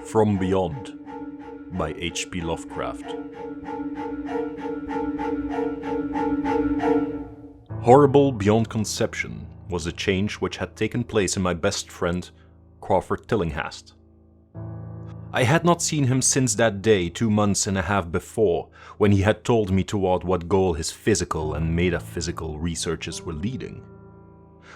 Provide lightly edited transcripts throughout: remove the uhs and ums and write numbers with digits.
From Beyond by H.P. Lovecraft. Horrible beyond conception was the change which had taken place in my best friend, Crawford Tillinghast. I had not seen him since that day 2 months and a half before, when he had told me toward what goal his physical and metaphysical researches were leading.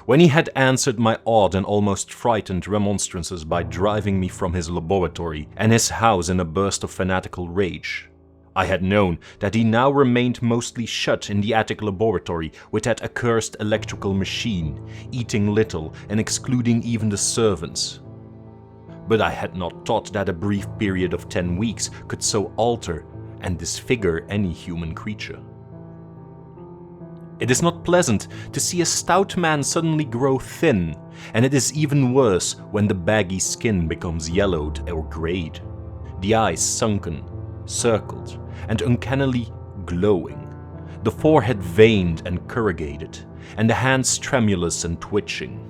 When he had answered my odd and almost frightened remonstrances by driving me from his laboratory and his house in a burst of fanatical rage, I had known that he now remained mostly shut in the attic laboratory with that accursed electrical machine, eating little and excluding even the servants. But I had not thought that a brief period of 10 weeks could so alter and disfigure any human creature. It is not pleasant to see a stout man suddenly grow thin, and it is even worse when the baggy skin becomes yellowed or grayed, the eyes sunken, circled, and uncannily glowing, the forehead veined and corrugated, and the hands tremulous and twitching.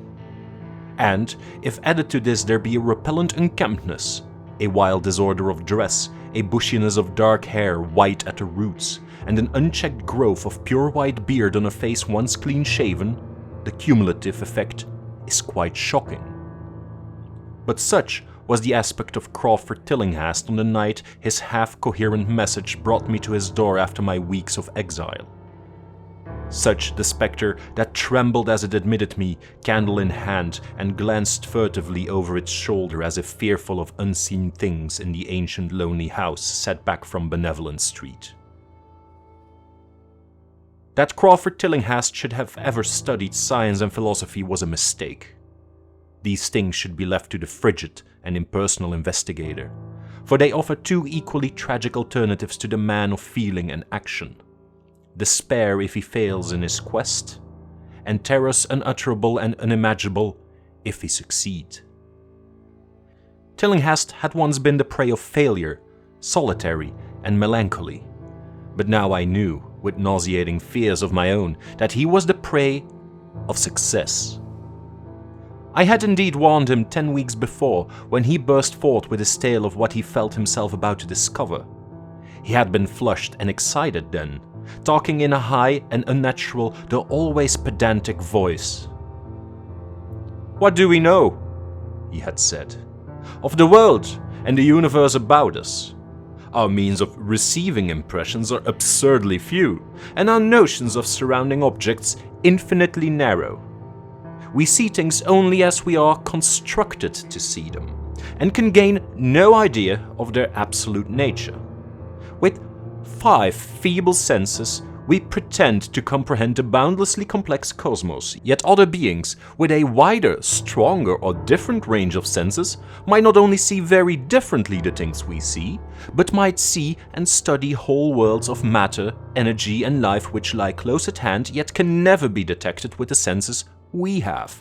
And if added to this there be a repellent unkemptness, a wild disorder of dress, a bushiness of dark hair white at the roots, and an unchecked growth of pure white beard on a face once clean-shaven, the cumulative effect is quite shocking. But such was the aspect of Crawford Tillinghast on the night his half-coherent message brought me to his door after my weeks of exile. Such the spectre that trembled as it admitted me, candle in hand, and glanced furtively over its shoulder as if fearful of unseen things in the ancient lonely house set back from Benevolent Street. That Crawford Tillinghast should have ever studied science and philosophy was a mistake. These things should be left to the frigid and impersonal investigator, for they offer two equally tragic alternatives to the man of feeling and action: despair if he fails in his quest, and terrors unutterable and unimaginable if he succeed. Tillinghast had once been the prey of failure, solitary and melancholy, but now I knew, with nauseating fears of my own, that he was the prey of success. I had indeed warned him 10 weeks before, when he burst forth with his tale of what he felt himself about to discover. He had been flushed and excited then, talking in a high and unnatural, though always pedantic voice. "What do we know," he had said, "of the world and the universe about us? Our means of receiving impressions are absurdly few, and our notions of surrounding objects infinitely narrow. We see things only as we are constructed to see them, and can gain no idea of their absolute nature. With 5 feeble senses, we pretend to comprehend the boundlessly complex cosmos, yet other beings with a wider, stronger, or different range of senses might not only see very differently the things we see, but might see and study whole worlds of matter, energy, and life which lie close at hand, yet can never be detected with the senses we have.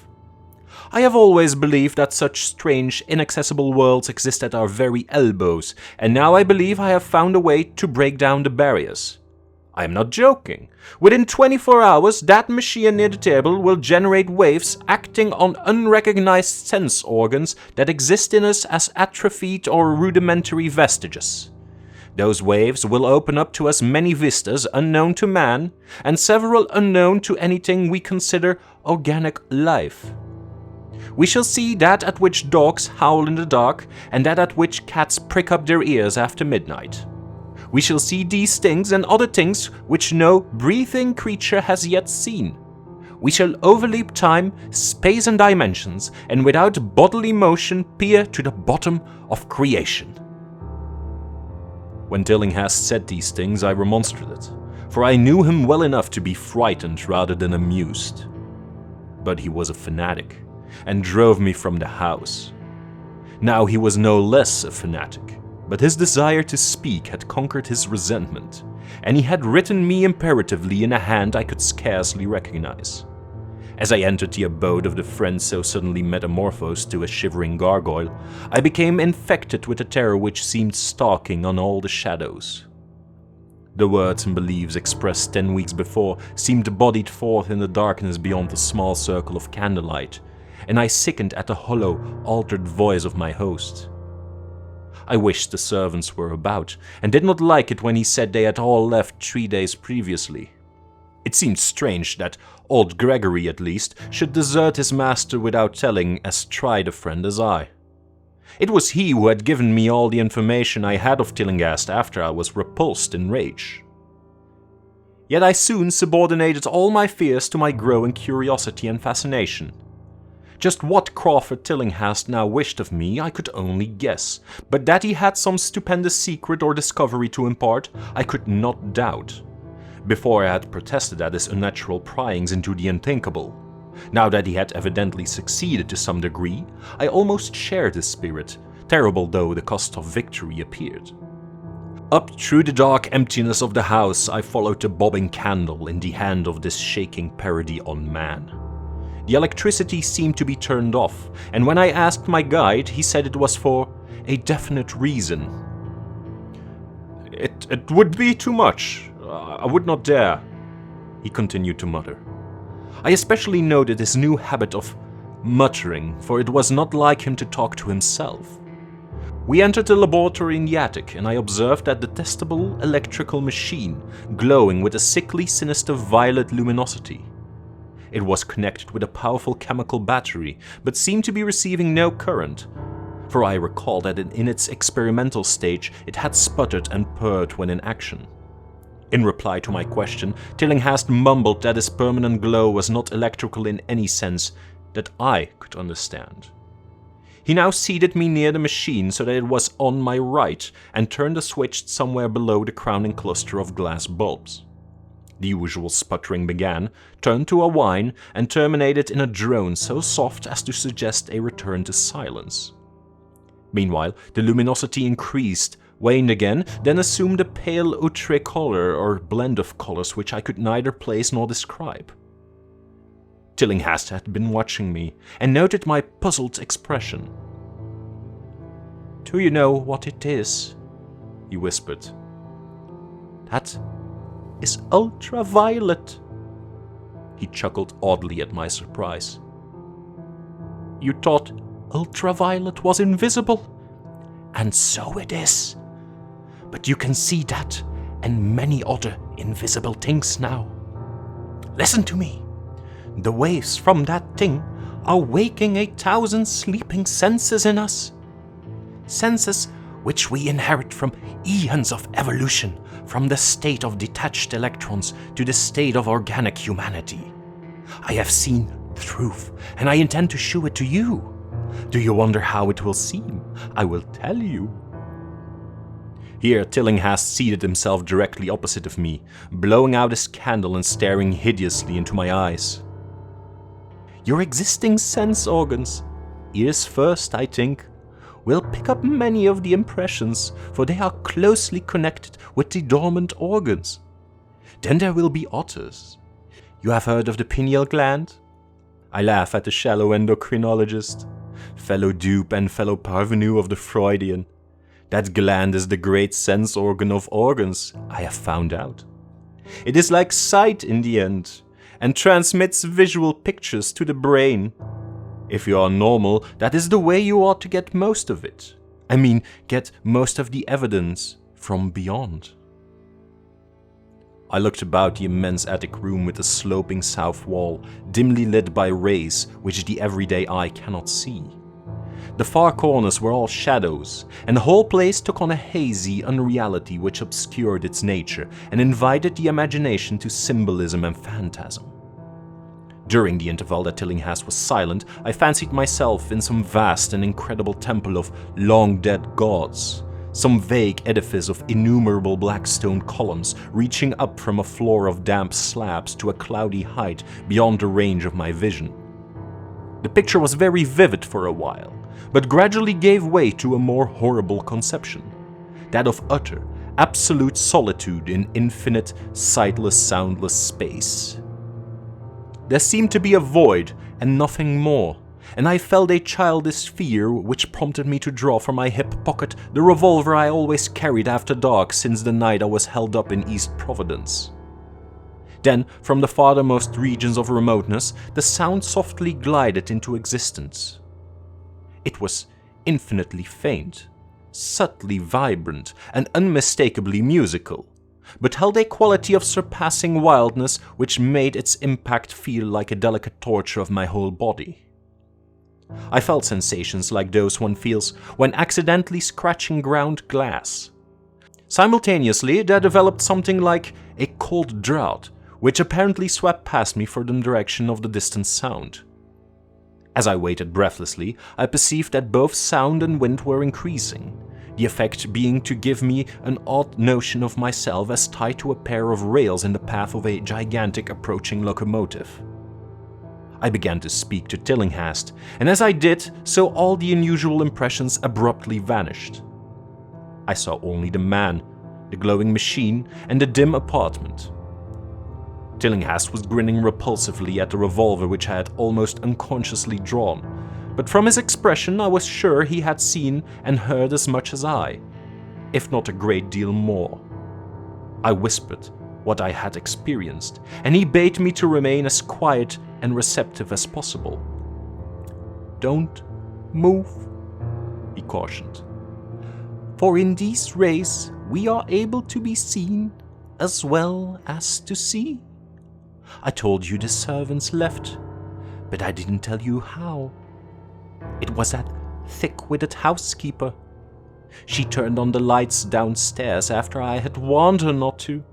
I have always believed that such strange, inaccessible worlds exist at our very elbows, and now I believe I have found a way to break down the barriers. I am not joking. Within 24 hours, that machine near the table will generate waves acting on unrecognized sense organs that exist in us as atrophied or rudimentary vestiges. Those waves will open up to us many vistas unknown to man, and several unknown to anything we consider organic life. We shall see that at which dogs howl in the dark, and that at which cats prick up their ears after midnight. We shall see these things and other things which no breathing creature has yet seen. We shall overleap time, space, and dimensions, and without bodily motion peer to the bottom of creation." When Tillinghast said these things, I remonstrated, for I knew him well enough to be frightened rather than amused. But he was a fanatic, and drove me from the house. Now he was no less a fanatic, but his desire to speak had conquered his resentment, and he had written me imperatively in a hand I could scarcely recognize. As I entered the abode of the friend so suddenly metamorphosed to a shivering gargoyle, I became infected with a terror which seemed stalking on all the shadows. The words and beliefs expressed 10 weeks before seemed bodied forth in the darkness beyond the small circle of candlelight, and I sickened at the hollow, altered voice of my host. I wished the servants were about, and did not like it when he said they had all left 3 days previously. It seemed strange that old Gregory, at least, should desert his master without telling as tried a friend as I. It was he who had given me all the information I had of Tillinghast after I was repulsed in rage. Yet I soon subordinated all my fears to my growing curiosity and fascination. Just what Crawford Tillinghast now wished of me I could only guess, but that he had some stupendous secret or discovery to impart I could not doubt. Before I had protested at his unnatural pryings into the unthinkable. Now that he had evidently succeeded to some degree, I almost shared his spirit, terrible though the cost of victory appeared. Up through the dark emptiness of the house I followed the bobbing candle in the hand of this shaking parody on man. The electricity seemed to be turned off, and when I asked my guide, he said it was for a definite reason. It would be too much. I would not dare, he continued to mutter. I especially noted his new habit of muttering, for it was not like him to talk to himself. We entered the laboratory in the attic, and I observed that detestable electrical machine glowing with a sickly, sinister violet luminosity. It was connected with a powerful chemical battery, but seemed to be receiving no current, for I recall that in its experimental stage it had sputtered and purred when in action. In reply to my question, Tillinghast mumbled that his permanent glow was not electrical in any sense that I could understand. He now seated me near the machine so that it was on my right and turned the switch somewhere below the crowning cluster of glass bulbs. The usual sputtering began, turned to a whine, and terminated in a drone so soft as to suggest a return to silence. Meanwhile, the luminosity increased, waned again, then assumed a pale outre color or blend of colors which I could neither place nor describe. Tillinghast had been watching me, and noted my puzzled expression. "Do you know what it is?" he whispered. "That is ultraviolet." He chuckled oddly at my surprise. "You thought ultraviolet was invisible? And so it is. But you can see that and many other invisible things now. Listen to me. The waves from that thing are waking 1,000 sleeping senses in us. Senses which we inherit from eons of evolution, from the state of detached electrons to the state of organic humanity. I have seen truth, and I intend to show it to you. Do you wonder how it will seem? I will tell you." Here Tillinghast seated himself directly opposite of me, blowing out his candle and staring hideously into my eyes. "Your existing sense organs, ears first, I think, will pick up many of the impressions, for they are closely connected with the dormant organs. Then there will be others. You have heard of the pineal gland?" I laugh at the shallow endocrinologist, fellow dupe and fellow parvenu of the Freudian. That gland is the great sense organ of organs, I have found out. It is like sight in the end, and transmits visual pictures to the brain. If you are normal, that is the way you ought to get most of it. I mean, get most of the evidence from beyond. I looked about the immense attic room with the sloping south wall, dimly lit by rays which the everyday eye cannot see. The far corners were all shadows, and the whole place took on a hazy unreality which obscured its nature and invited the imagination to symbolism and phantasm. During the interval that Tillinghast was silent, I fancied myself in some vast and incredible temple of long-dead gods, some vague edifice of innumerable black stone columns reaching up from a floor of damp slabs to a cloudy height beyond the range of my vision. The picture was very vivid for a while, but gradually gave way to a more horrible conception, that of utter, absolute solitude in infinite, sightless, soundless space. There seemed to be a void and nothing more, and I felt a childish fear which prompted me to draw from my hip pocket the revolver I always carried after dark since the night I was held up in East Providence. Then, from the farthermost regions of remoteness, the sound softly glided into existence. It was infinitely faint, subtly vibrant and unmistakably musical, but held a quality of surpassing wildness which made its impact feel like a delicate torture of my whole body. I felt sensations like those one feels when accidentally scratching ground glass. Simultaneously, there developed something like a cold drought, which apparently swept past me from the direction of the distant sound. As I waited breathlessly, I perceived that both sound and wind were increasing, the effect being to give me an odd notion of myself as tied to a pair of rails in the path of a gigantic approaching locomotive. I began to speak to Tillinghast, and as I did so all the unusual impressions abruptly vanished. I saw only the man, the glowing machine, and the dim apartment. Tillinghast was grinning repulsively at the revolver which I had almost unconsciously drawn, but from his expression I was sure he had seen and heard as much as I, if not a great deal more. I whispered what I had experienced, and he bade me to remain as quiet and receptive as possible. "Don't move," he cautioned. "For in these rays we are able to be seen as well as to see. I told you the servants left, but I didn't tell you how. It was that thick-witted housekeeper. She turned on the lights downstairs after I had warned her not to,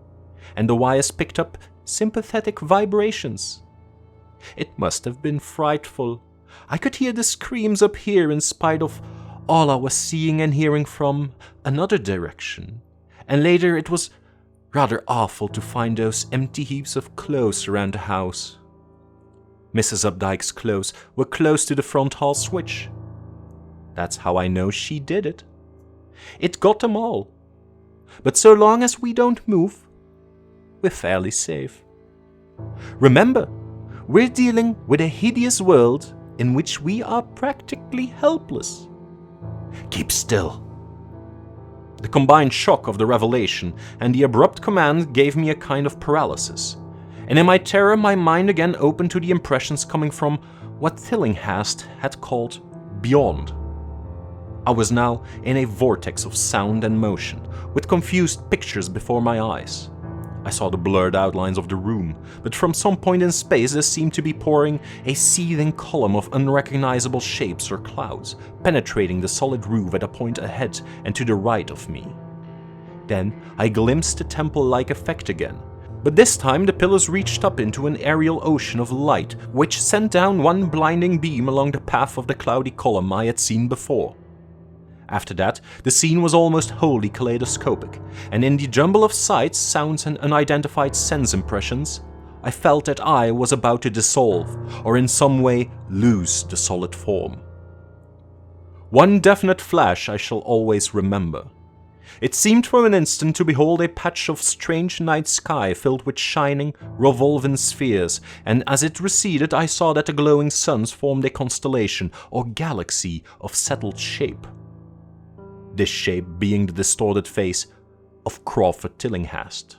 and the wires picked up sympathetic vibrations. It must have been frightful. I could hear the screams up here in spite of all I was seeing and hearing from another direction, and later it was rather awful to find those empty heaps of clothes around the house. Mrs. Updike's clothes were close to the front hall switch. That's how I know she did it. It got them all. But so long as we don't move, we're fairly safe. Remember, we're dealing with a hideous world in which we are practically helpless. Keep still." The combined shock of the revelation and the abrupt command gave me a kind of paralysis, and in my terror my mind again opened to the impressions coming from what Tillinghast had called beyond. I was now in a vortex of sound and motion, with confused pictures before my eyes. I saw the blurred outlines of the room, but from some point in space there seemed to be pouring a seething column of unrecognizable shapes or clouds, penetrating the solid roof at a point ahead and to the right of me. Then I glimpsed the temple-like effect again, but this time the pillars reached up into an aerial ocean of light, which sent down one blinding beam along the path of the cloudy column I had seen before. After that, the scene was almost wholly kaleidoscopic, and in the jumble of sights, sounds, and unidentified sense impressions, I felt that I was about to dissolve, or in some way lose the solid form. One definite flash I shall always remember. It seemed for an instant to behold a patch of strange night sky filled with shining, revolving spheres, and as it receded I saw that the glowing suns formed a constellation or galaxy of settled shape. This shape being the distorted face of Crawford Tillinghast.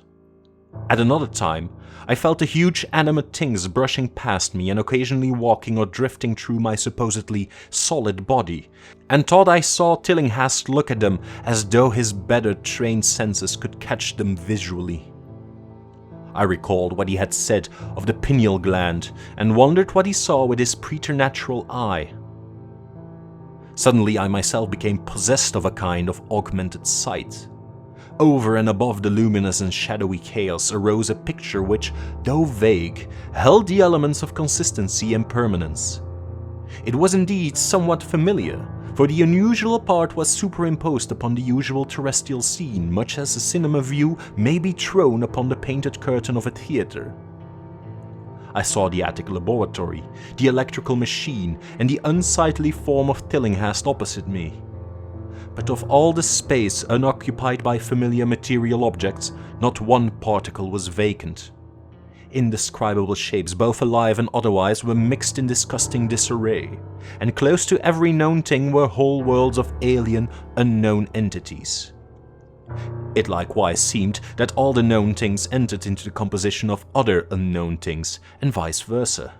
At another time, I felt the huge animate things brushing past me and occasionally walking or drifting through my supposedly solid body, and thought I saw Tillinghast look at them as though his better trained senses could catch them visually. I recalled what he had said of the pineal gland and wondered what he saw with his preternatural eye. Suddenly I myself became possessed of a kind of augmented sight. Over and above the luminous and shadowy chaos arose a picture which, though vague, held the elements of consistency and permanence. It was indeed somewhat familiar, for the unusual part was superimposed upon the usual terrestrial scene, much as a cinema view may be thrown upon the painted curtain of a theater. I saw the attic laboratory, the electrical machine, and the unsightly form of Tillinghast opposite me. But of all the space unoccupied by familiar material objects, not one particle was vacant. Indescribable shapes, both alive and otherwise, were mixed in disgusting disarray, and close to every known thing were whole worlds of alien, unknown entities. It likewise seemed that all the known things entered into the composition of other unknown things, and vice versa.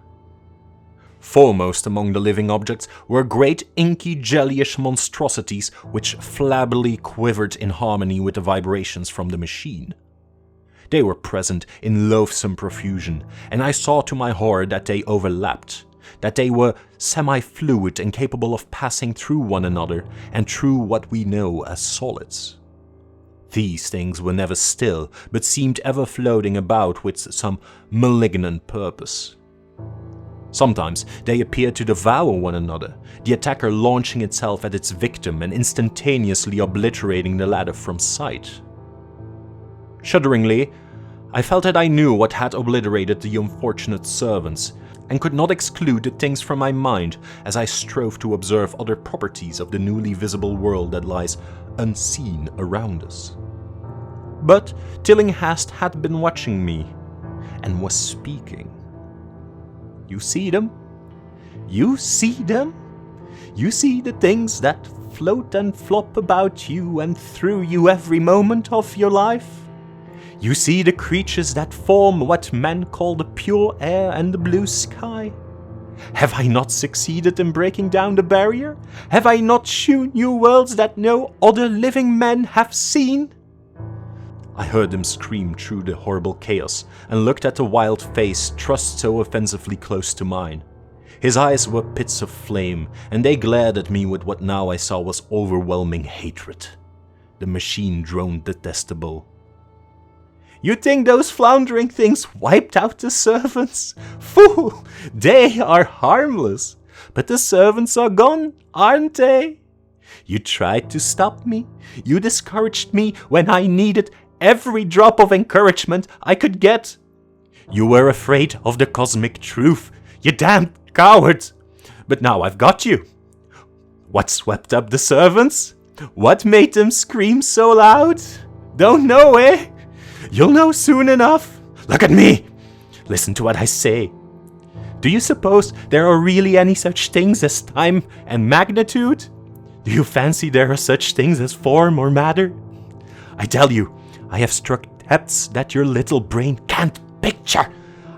Foremost among the living objects were great inky jellyish monstrosities which flabbily quivered in harmony with the vibrations from the machine. They were present in loathsome profusion, and I saw to my horror that they overlapped, that they were semi-fluid and capable of passing through one another and through what we know as solids. These things were never still, but seemed ever floating about with some malignant purpose. Sometimes they appeared to devour one another, the attacker launching itself at its victim and instantaneously obliterating the latter from sight. Shudderingly, I felt that I knew what had obliterated the unfortunate servants, and could not exclude the things from my mind as I strove to observe other properties of the newly visible world that lies unseen around us. But Tillinghast had been watching me, and was speaking. You see them? You see them? You see the things that float and flop about you and through you every moment of your life? You see the creatures that form what men call the pure air and the blue sky? Have I not succeeded in breaking down the barrier? Have I not shown you worlds that no other living men have seen? I heard him scream through the horrible chaos and looked at the wild face thrust so offensively close to mine. His eyes were pits of flame, and they glared at me with what now I saw was overwhelming hatred. The machine droned detestable. You think those floundering things wiped out the servants? Fool! They are harmless. But the servants are gone, aren't they? You tried to stop me. You discouraged me when I needed every drop of encouragement I could get. You were afraid of the cosmic truth, you damned coward. But now I've got you. What swept up the servants? What made them scream so loud? Don't know, eh? You'll know soon enough. Look at me. Listen to what I say. Do you suppose there are really any such things as time and magnitude? Do you fancy there are such things as form or matter? I tell you, I have struck depths that your little brain can't picture.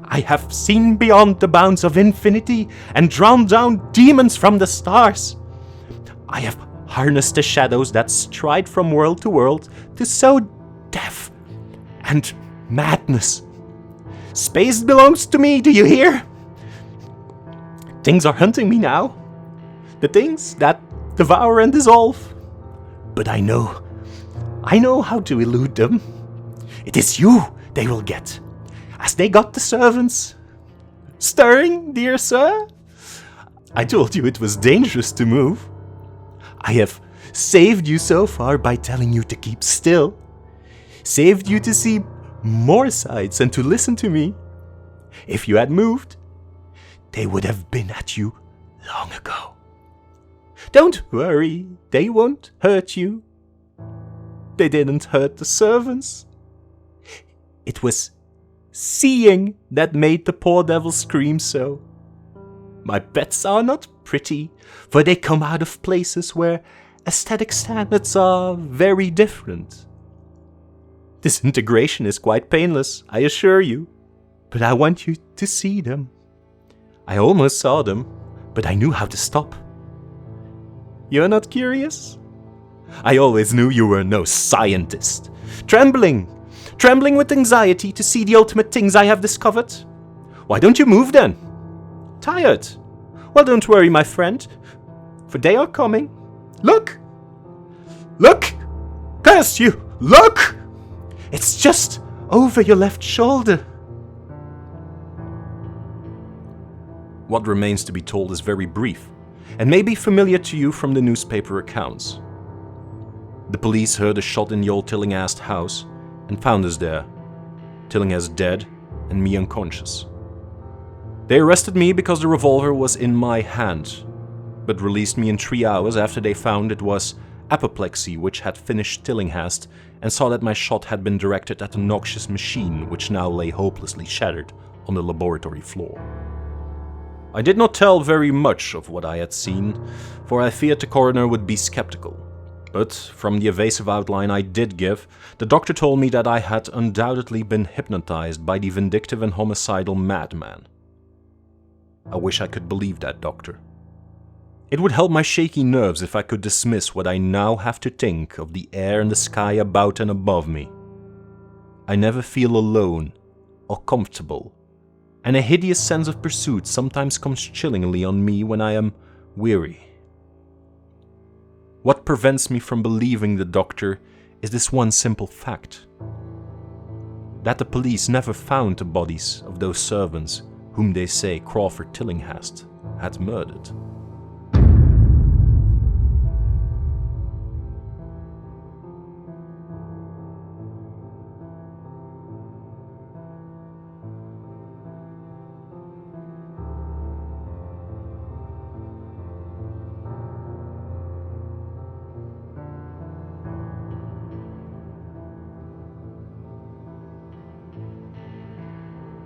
I have seen beyond the bounds of infinity and drawn down demons from the stars. I have harnessed the shadows that stride from world to world to sow death and madness. Space belongs to me, do you hear? Things are hunting me now. The things that devour and dissolve. But I know how to elude them. It is you they will get, as they got the servants. Stirring, dear sir? I told you it was dangerous to move. I have saved you so far by telling you to keep still. Saved you to see more sights and to listen to me. If you had moved, they would have been at you long ago. Don't worry, they won't hurt you. They didn't hurt the servants. It was seeing that made the poor devil scream so. My pets are not pretty, for they come out of places where aesthetic standards are very different. Disintegration is quite painless, I assure you, but I want you to see them. I almost saw them, but I knew how to stop. You're not curious? I always knew you were no scientist. Trembling with anxiety to see the ultimate things I have discovered. Why don't you move then? Tired? Well, don't worry, my friend, for they are coming. Look! Look! Curse you! Look! It's just over your left shoulder. What remains to be told is very brief, and may be familiar to you from the newspaper accounts. The police heard a shot in the old Tillinghast house and found us there, Tillinghast dead and me unconscious. They arrested me because the revolver was in my hand, but released me in 3 hours after they found it was apoplexy which had finished Tillinghast, and saw that my shot had been directed at the noxious machine which now lay hopelessly shattered on the laboratory floor. I did not tell very much of what I had seen, for I feared the coroner would be skeptical. But from the evasive outline I did give, the doctor told me that I had undoubtedly been hypnotized by the vindictive and homicidal madman. I wish I could believe that, Doctor. It would help my shaky nerves if I could dismiss what I now have to think of the air and the sky about and above me. I never feel alone or comfortable, and a hideous sense of pursuit sometimes comes chillingly on me when I am weary. What prevents me from believing the Doctor is this one simple fact: that the police never found the bodies of those servants whom they say Crawford Tillinghast had murdered.